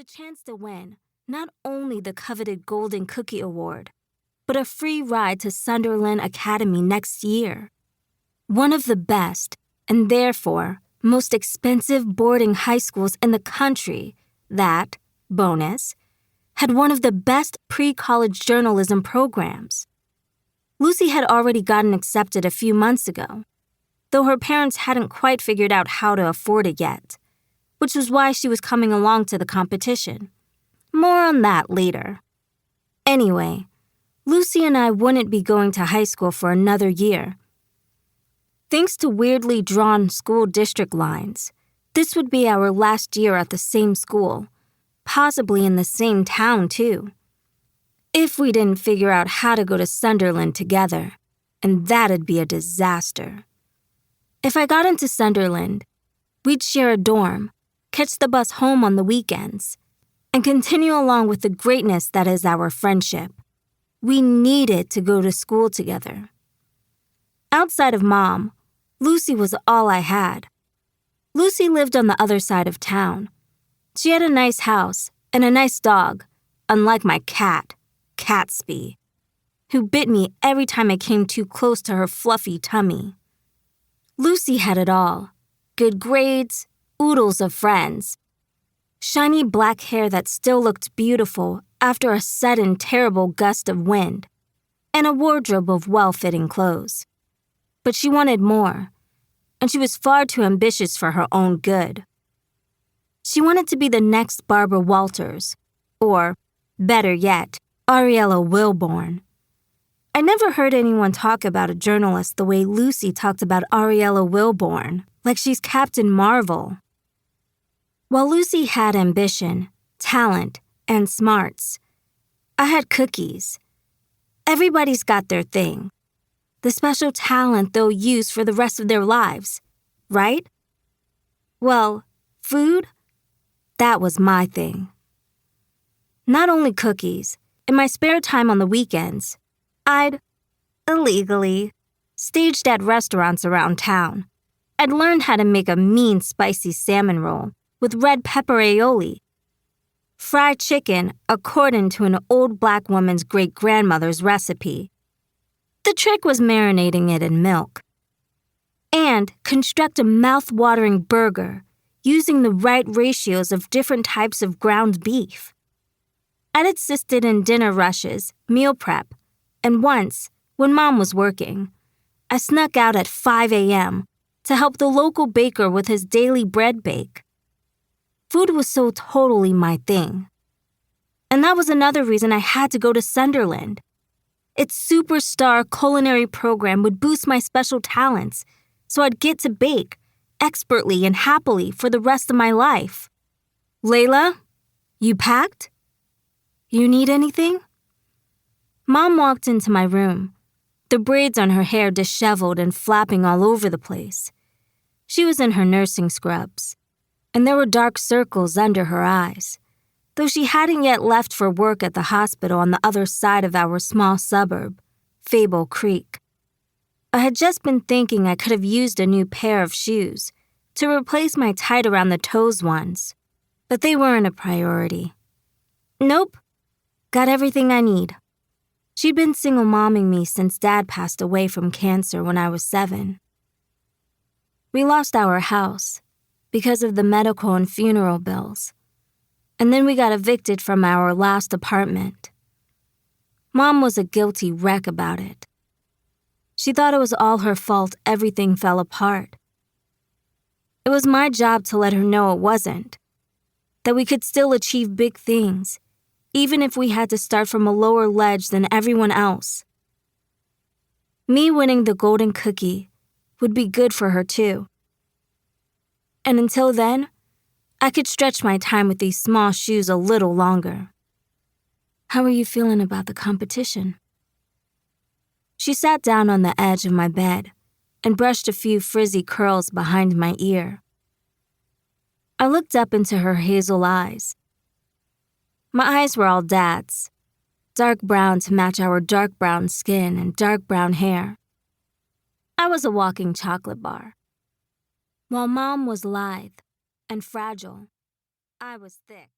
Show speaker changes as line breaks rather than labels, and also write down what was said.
the chance to win not only the coveted Golden Cookie Award, but a free ride to Sunderland Academy next year. One of the best, and therefore most expensive boarding high schools in the country that, bonus, had one of the best pre-college journalism programs. Lucy had already gotten accepted a few months ago, though her parents hadn't quite figured out how to afford it yet, which was why she was coming along to the competition. More on that later. Anyway, Lucy and I wouldn't be going to high school for another year. Thanks to weirdly drawn school district lines, this would be our last year at the same school, possibly in the same town too. If we didn't figure out how to go to Sunderland together, and that'd be a disaster. If I got into Sunderland, we'd share a dorm, catch the bus home on the weekends, and continue along with the greatness that is our friendship. We needed to go to school together. Outside of Mom, Lucy was all I had. Lucy lived on the other side of town. She had a nice house and a nice dog, unlike my cat, Catsby, who bit me every time I came too close to her fluffy tummy. Lucy had it all: good grades, oodles of friends, shiny black hair that still looked beautiful after a sudden terrible gust of wind, and a wardrobe of well-fitting clothes. But she wanted more, and she was far too ambitious for her own good. She wanted to be the next Barbara Walters, or, better yet, Ariella Wilborn. I never heard anyone talk about a journalist the way Lucy talked about Ariella Wilborn, like she's Captain Marvel. While Lucy had ambition, talent, and smarts, I had cookies. Everybody's got their thing. The special talent they'll use for the rest of their lives, right? Well, food? That was my thing. Not only cookies, in my spare time on the weekends, I'd, illegally, staged at restaurants around town. I'd learned how to make a mean spicy salmon roll with red pepper aioli, fried chicken according to an old black woman's great-grandmother's recipe. The trick was marinating it in milk. And construct a mouth-watering burger using the right ratios of different types of ground beef. I'd assisted in dinner rushes, meal prep, and once, when Mom was working, I snuck out at 5 a.m. to help the local baker with his daily bread bake. Food was so totally my thing. And that was another reason I had to go to Sunderland. Its superstar culinary program would boost my special talents, so I'd get to bake, expertly and happily for the rest of my life. Laila, you packed? You need anything? Mom walked into my room, the braids on her hair disheveled and flapping all over the place. She was in her nursing scrubs, and there were dark circles under her eyes, though she hadn't yet left for work at the hospital on the other side of our small suburb, Fable Creek. I had just been thinking I could have used a new pair of shoes to replace my tight around the toes ones, but they weren't a priority. Nope, got everything I need. She'd been single-momming me since Dad passed away from cancer when I was 7. We lost our house because of the medical and funeral bills, and then we got evicted from our last apartment. Mom was a guilty wreck about it. She thought it was all her fault everything fell apart. It was my job to let her know it wasn't, that we could still achieve big things, even if we had to start from a lower ledge than everyone else. Me winning the golden cookie would be good for her too. And until then, I could stretch my time with these small shoes a little longer. How are you feeling about the competition? She sat down on the edge of my bed and brushed a few frizzy curls behind my ear. I looked up into her hazel eyes. My eyes were all Dad's, dark brown to match our dark brown skin and dark brown hair. I was a walking chocolate bar. While Mom was lithe and fragile, I was thick.